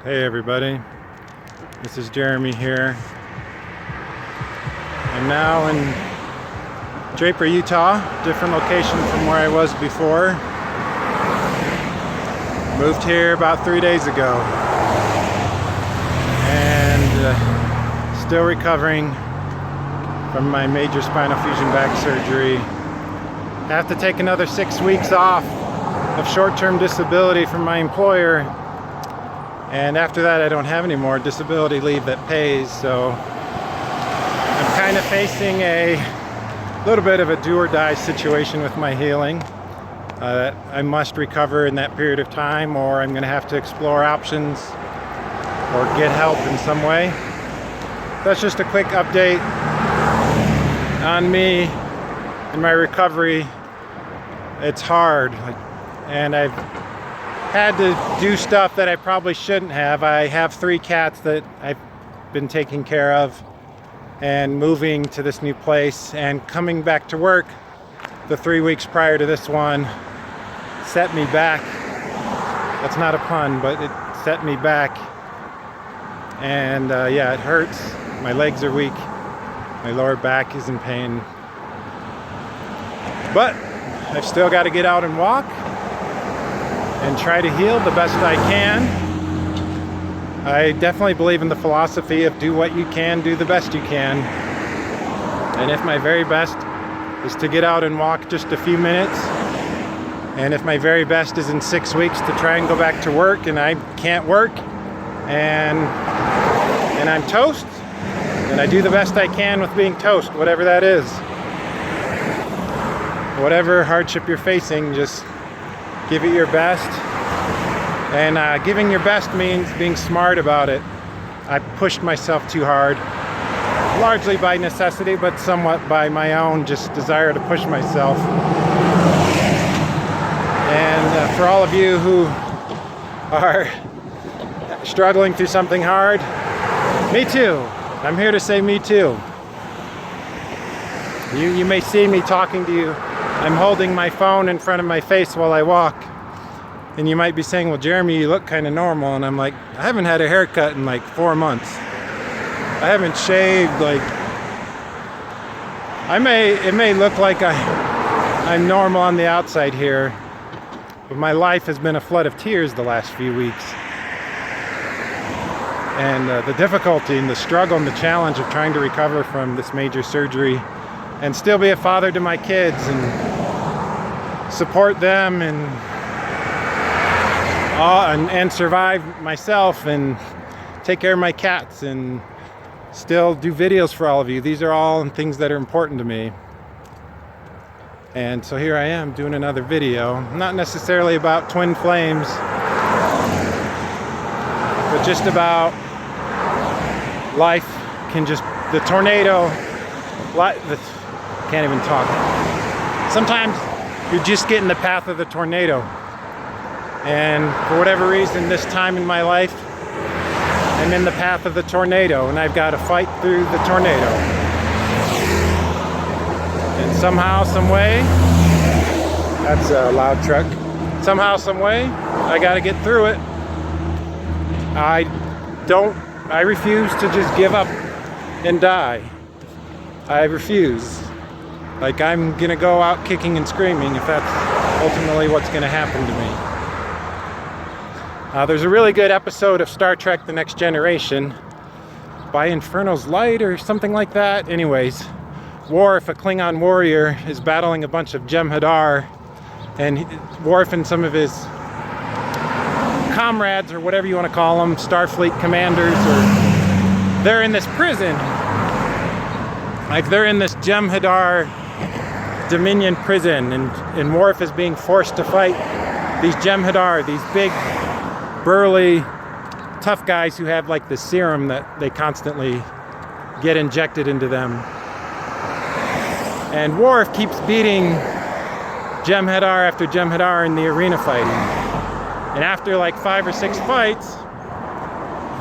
Hey everybody, this is Jeremy here. I'm now in Draper, Utah, different location from where I was before. Moved here about 3 days ago and still recovering from my major spinal fusion back surgery. I have to take another 6 weeks off of short-term disability from my employer. And after that, I don't have any more disability leave that pays, so I'm kind of facing a little bit of a do-or-die situation with my healing. That I must recover in that period of time, or I'm going to have to explore options or get help in some way. That's just a quick update on me and my recovery. It's hard, and I've had to do stuff that I probably shouldn't have. I have 3 cats that I've been taking care of, and moving to this new place and coming back to work the 3 weeks prior to this one set me back. That's not a pun, but it set me back. And yeah, it hurts. My legs are weak. My lower back is in pain. But I've still got to get out and walk and try to heal the best I can. I definitely believe in the philosophy of do what you can, do the best you can. And if my very best is to get out and walk just a few minutes, and if my very best is in 6 weeks to try and go back to work and I can't work and I'm toast, then I do the best I can with being toast, whatever that is. Whatever hardship you're facing, just give it your best. And giving your best means being smart about it. I pushed myself too hard, largely by necessity, but somewhat by my own just desire to push myself. And for all of you who are struggling through something hard, me too. I'm here to say me too. You may see me talking to you. I'm holding my phone in front of my face while I walk. And you might be saying, well, Jeremy, you look kind of normal. And I'm like, I haven't had a haircut in like 4 months. I haven't shaved. Like, it may look like I'm normal on the outside here, but my life has been a flood of tears the last few weeks. And the difficulty and the struggle and the challenge of trying to recover from this major surgery and still be a father to my kids and support them and survive myself and take care of my cats and still do videos for all of you. These are all things that are important to me. And so here I am doing another video, not necessarily about twin flames, but just about life can just, the tornado, can't even talk. Sometimes you just get in the path of the tornado. And for whatever reason, this time in my life, I'm in the path of the tornado, and I've got to fight through the tornado. And somehow, some way, that's a loud truck. Somehow, some way, I got to get through it. I refuse to just give up and die. I refuse. Like, I'm gonna go out kicking and screaming if that's ultimately what's gonna happen to me. There's a really good episode of Star Trek: The Next Generation by Inferno's Light or something like that. Anyways, Worf, a Klingon warrior, is battling a bunch of Jem'Hadar, and Worf and some of his comrades, or whatever you want to call them, Starfleet commanders, or they're in this prison. Like, they're in this Jem'Hadar Dominion prison, and Worf is being forced to fight these Jem'Hadar, these big, burly, tough guys who have like the serum that they constantly get injected into them. And Worf keeps beating Jem'Hadar after Jem'Hadar in the arena fighting. And after like 5 or 6 fights,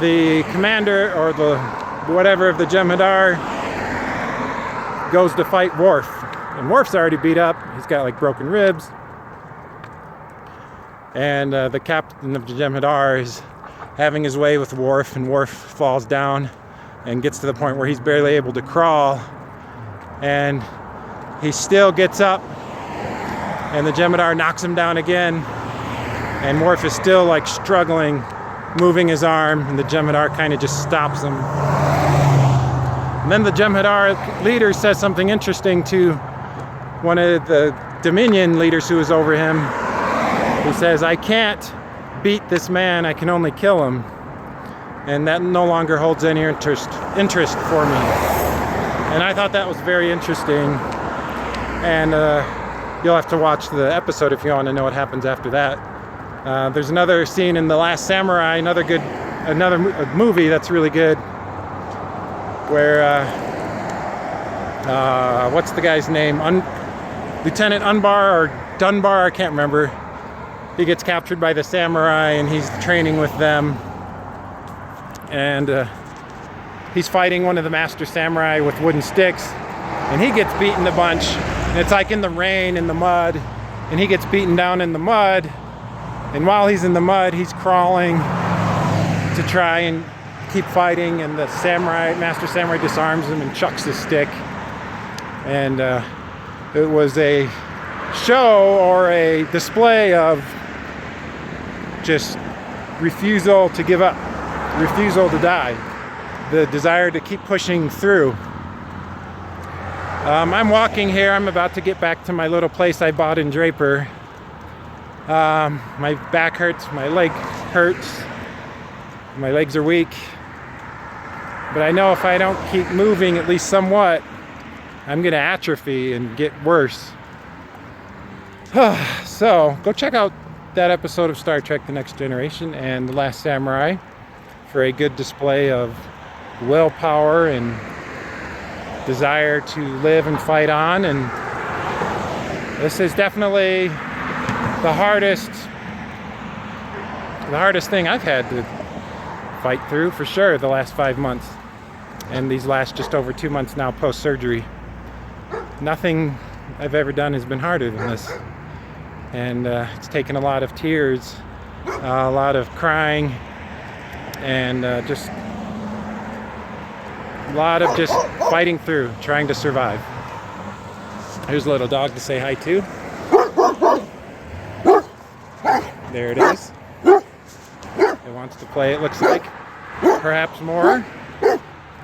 the commander or the whatever of the Jem'Hadar goes to fight Worf. And Worf's already beat up. He's got like broken ribs. And the captain of the Jem'Hadar having his way with Worf, and Worf falls down and gets to the point where he's barely able to crawl, and he still gets up, and the Jem'Hadar knocks him down again, and Worf is still like struggling, moving his arm, and the Jem'Hadar kind of just stops him. And then the Jem'Hadar leader says something interesting to one of the Dominion leaders who was over him. He says, "I can't beat this man, I can only kill him." And that no longer holds any interest for me. And I thought that was very interesting. And you'll have to watch the episode if you want to know what happens after that. There's another scene in The Last Samurai, another movie that's really good, where what's the guy's name? Lieutenant Unbar or Dunbar, I can't remember. He gets captured by the samurai and he's training with them. And he's fighting one of the master samurai with wooden sticks, and he gets beaten a bunch. And it's like in the rain, in the mud, and he gets beaten down in the mud. And while he's in the mud, he's crawling to try and keep fighting, and the master samurai disarms him and chucks his stick. And it was a show or a display of just refusal to give up, refusal to die, the desire to keep pushing through. I'm walking here. I'm about to get back to my little place I bought in Draper. My back hurts, my leg hurts, my legs are weak. But I know if I don't keep moving at least somewhat, I'm going to atrophy and get worse. So go check out that episode of Star Trek The Next Generation and The Last Samurai for a good display of willpower and desire to live and fight on. And this is definitely the hardest thing I've had to fight through, for sure, the last 5 months, and these last just over 2 months now post-surgery. Nothing I've ever done has been harder than this, and it's taken a lot of tears, a lot of crying, and just a lot of just fighting through, trying to survive. Here's a little dog to say hi to. There it is. It wants to play, it looks like. Perhaps more.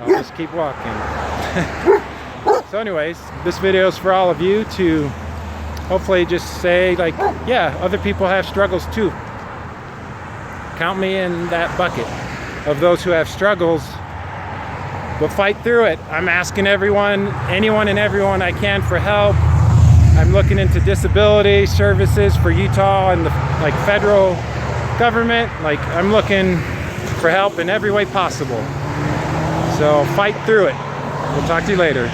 I'll just keep walking. So anyways, this video is for all of you to hopefully just say, like, yeah, other people have struggles too. Count me in that bucket of those who have struggles. But fight through it. I'm asking anyone and everyone I can for help. I'm looking into disability services for Utah and the federal government. I'm looking for help in every way possible. So fight through it. We'll talk to you later.